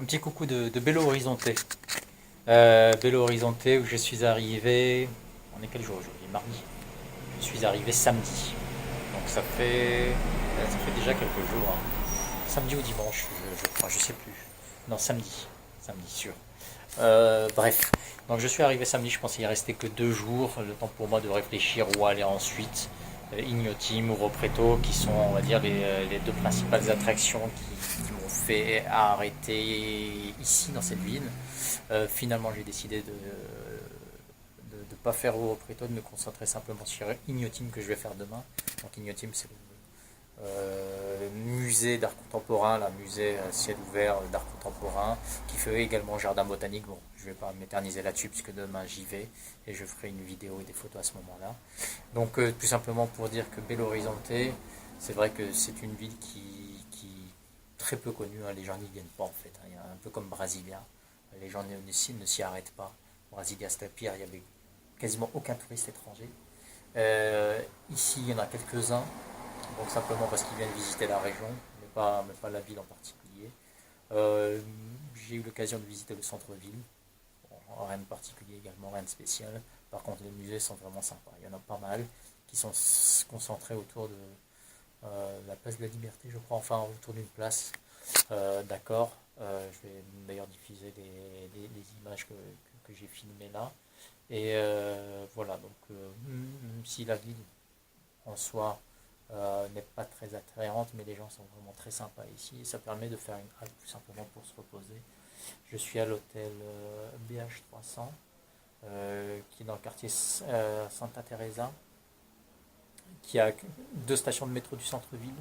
Un petit coucou de Belo Horizonte. Belo Horizonte où je suis arrivé. On est quel jour aujourd'hui? Mardi. Je suis arrivé samedi. Donc ça fait déjà quelques jours, hein. Samedi ou dimanche, je crois, je sais plus. Non, samedi. Samedi, sûr. Bref. Donc je suis arrivé samedi, je pensais y rester que 2 jours. Le temps pour moi de réfléchir où aller ensuite. Ignotim ou Ropreto, qui sont, on va dire, les deux principales attractions qui m'ont fait arrêter ici, dans cette ville. Finalement, j'ai décidé de ne pas faire Ropreto, de me concentrer simplement sur Ignotim que je vais faire demain. Donc Ignotim, c'est le musée d'art contemporain, là, musée ciel ouvert d'art contemporain, qui fait également jardin botanique. Bon, je ne vais pas m'éterniser là-dessus puisque demain j'y vais et je ferai une vidéo et des photos à ce moment-là. Donc tout simplement pour dire que Belo Horizonte, c'est vrai que c'est une ville qui est très peu connue, hein. Les gens n'y viennent pas en fait, hein. Il y a un peu comme Brasilia, les gens ne s'y arrêtent pas. Brasilia c'était pire, il y avait quasiment aucun touriste étranger. Ici il y en a quelques-uns, donc simplement parce qu'ils viennent visiter la région, mais pas la ville en particulier. J'ai eu l'occasion de visiter le centre-ville, bon, rien de particulier également, rien de spécial. Par contre, les musées sont vraiment sympas. Il y en a pas mal qui sont concentrés autour de la place de la Liberté, je crois, enfin autour d'une place. D'accord. Je vais d'ailleurs diffuser les images que j'ai filmées là. Et voilà, donc même si la ville en soi n'est pas très attrayante, mais les gens sont vraiment très sympas ici. Et ça permet de faire une halte tout simplement pour se reposer. Je suis à l'hôtel BH300. Qui est dans le quartier Santa Teresa, qui a 2 stations de métro du centre-ville.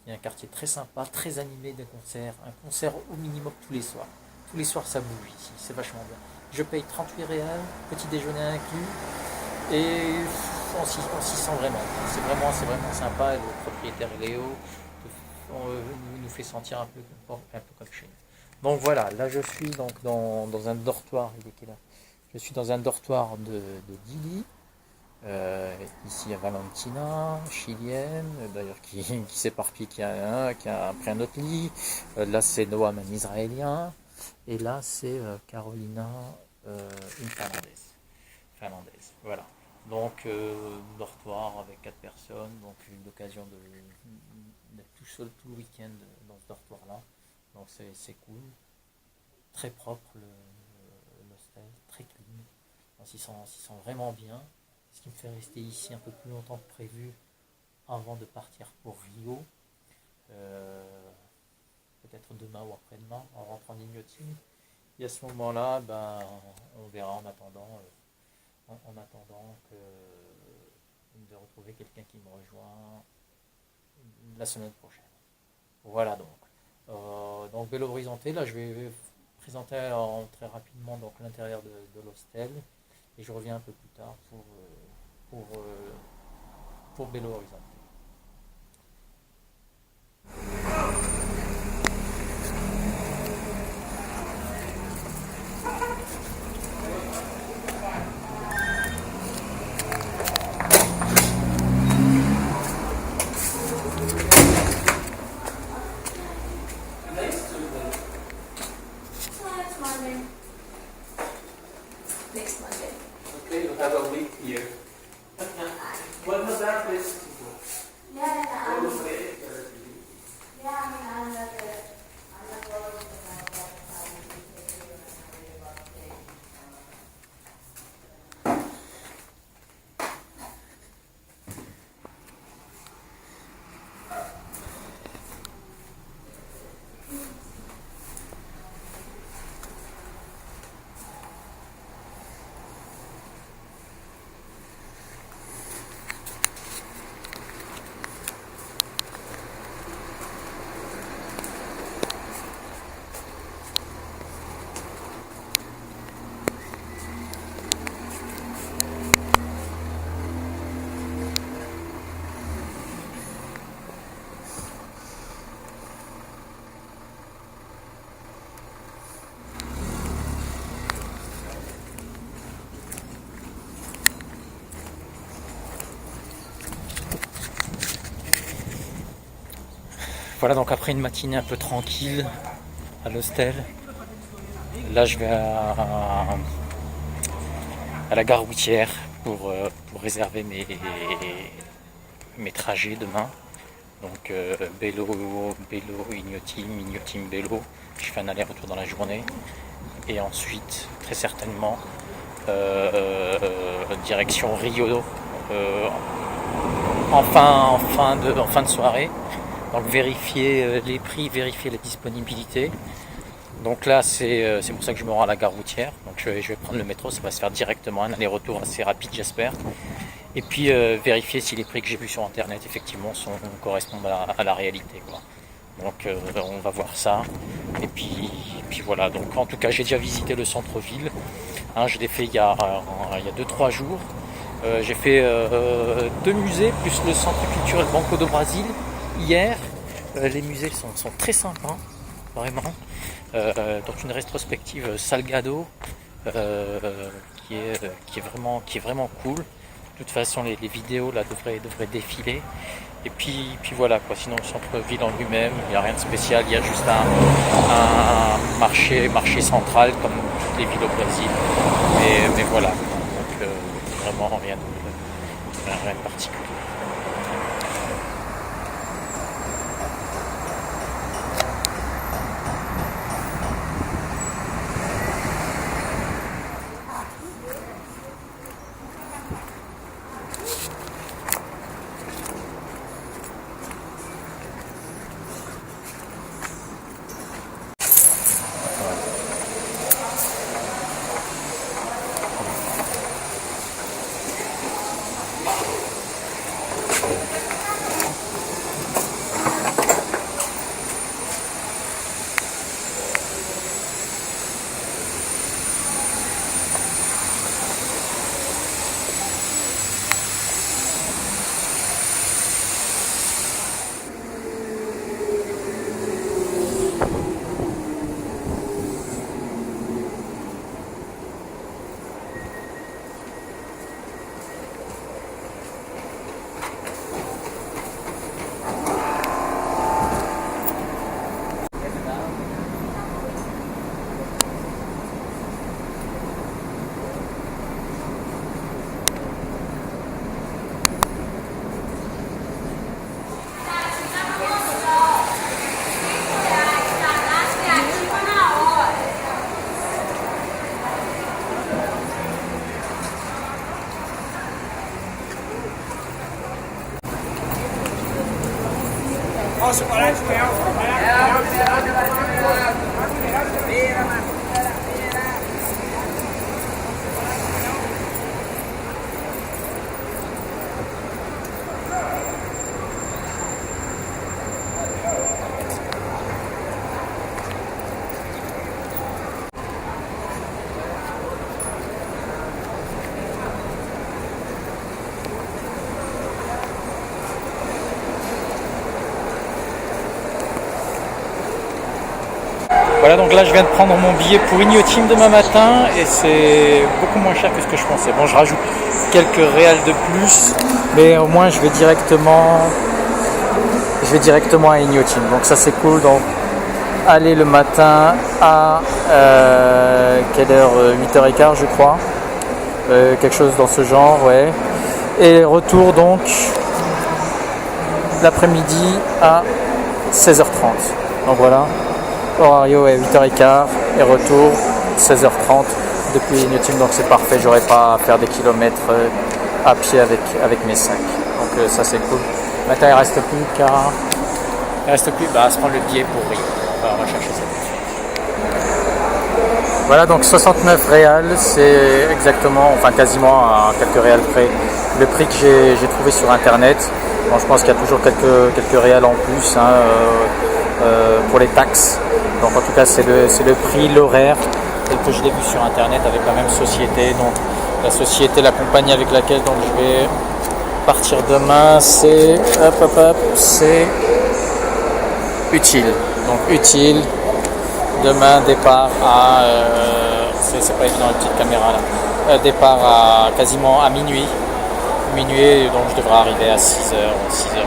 Il y a un quartier très sympa, très animé, des concerts. Un concert au minimum tous les soirs. Tous les soirs ça bouge ici, c'est vachement bien. Je paye 38 réals, petit déjeuner inclus, et on s'y sent vraiment. C'est vraiment sympa. Et le propriétaire Léo nous fait sentir un peu comme chez nous. Donc voilà, là je suis donc dans un dortoir. Il est quelle heure? Je suis dans un dortoir de Dili. Ici, il y a Valentina, chilienne, d'ailleurs qui s'éparpille, qui a pris un autre lit. Là, c'est Noam, un israélien. Et là, c'est Carolina, une finlandaise. Voilà. Donc, dortoir avec 4 personnes. Donc, j'ai eu l'occasion d'être tout seul tout le week-end dans ce dortoir-là. Donc, c'est cool. Très propre, l'hostel, très clean. On s'y sent vraiment bien. Ce qui me fait rester ici un peu plus longtemps que prévu avant de partir pour Rio. Peut-être demain ou après-demain, en rentrant d'Ignotim. Et à ce moment-là, on verra en attendant de retrouver quelqu'un qui me rejoint la semaine prochaine. Voilà donc. Donc Belo Horizonte, là je vais présenter très rapidement donc l'intérieur de l'hostel et je reviens un peu plus tard pour Belo Horizonte. Next Monday. Okay, you have a week here. What was that place? Yeah, What was it? I'm not Voilà, donc après une matinée un peu tranquille à l'hostel, Là, je vais à la gare routière pour réserver mes trajets demain. Donc Bello, Ignotim, Bello. Je fais un aller-retour dans la journée. Et ensuite, très certainement, direction Rio en fin de soirée. Donc vérifier les prix, vérifier la disponibilité. Donc là, c'est pour ça que je me rends à la gare routière. Donc je vais prendre le métro, ça va se faire directement, un aller-retour assez rapide, j'espère. Et puis vérifier si les prix que j'ai vus sur internet effectivement correspondent à la réalité, quoi. Donc on va voir ça. Et puis voilà. Donc en tout cas, j'ai déjà visité le centre-ville. Je l'ai fait il y a 2-3 jours. J'ai fait 2 musées plus le centre culturel Banco do Brasil hier. Les musées sont très sympas, vraiment. Donc une rétrospective Salgado qui est vraiment cool. De toute façon, les vidéos là devraient défiler. Et puis voilà quoi. Sinon, le centre-ville en lui-même, il n'y a rien de spécial. Il y a juste un marché central comme toutes les villes au Brésil. Mais voilà. Donc vraiment rien de particulier. Voilà, donc là je viens de prendre mon billet pour Ignotim demain matin et c'est beaucoup moins cher que ce que je pensais. Bon, je rajoute quelques réals de plus, mais au moins je vais directement à Ignotim. Donc ça c'est cool. Donc aller le matin à quelle heure, 8h15 je crois. Quelque chose dans ce genre, ouais. Et retour donc l'après-midi à 16h30. Donc voilà. Horario est 8h15 et retour 16h30 depuis Ignotim, donc c'est parfait, j'aurai pas à faire des kilomètres à pied avec mes sacs. Donc ça c'est cool. Maintenant il reste plus à se prendre le billet pour Rio. On va chercher ça. Voilà, donc 69 réals, c'est exactement, enfin quasiment à quelques réals près, le prix que j'ai trouvé sur internet. Bon, je pense qu'il y a toujours quelques réals en plus pour les taxes. Donc en tout cas c'est le prix, l'horaire tel que je l'ai vu sur internet avec la même société. Donc la compagnie avec laquelle donc, je vais partir demain, c'est Utile. Donc Utile, demain départ à c'est pas évident la petite caméra là. Départ à quasiment à minuit, donc je devrais arriver à 6h, 6h30.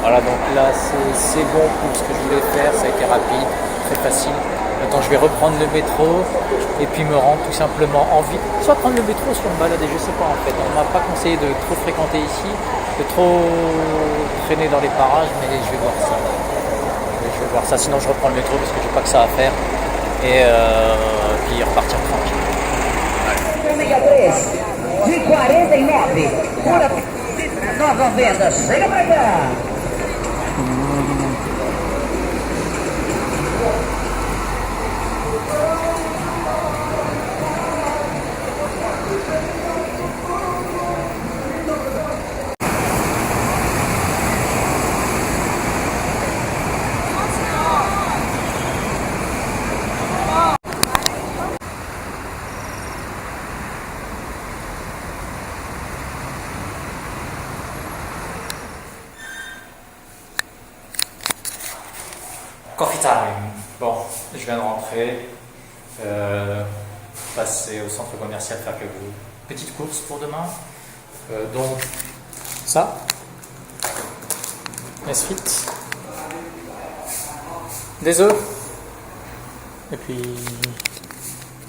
Voilà, donc là c'est bon pour ce que je voulais faire, ça a été rapide, très facile. Attends, je vais reprendre le métro et puis me rendre tout simplement en ville. Soit prendre le métro, soit me balader, je sais pas en fait. On m'a pas conseillé de trop fréquenter ici, de trop traîner dans les parages, mais je vais voir ça. Je vais voir ça, sinon je reprends le métro parce que j'ai pas que ça à faire. Et puis repartir tranquille. Ômega 3 de 49 por nova venda. Chega pra cá. Coffee time. Bon, je viens de rentrer, passer au centre commercial faire quelques petites courses pour demain. Donc, ça, Nesfit, des œufs, et puis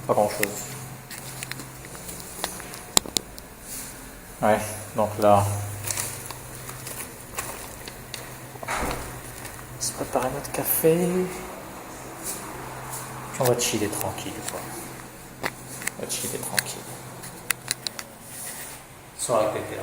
pas grand chose. Ouais, donc là, on se préparer notre café. On va chiller tranquille, quoi. On va chiller tranquille. Soirée pétée,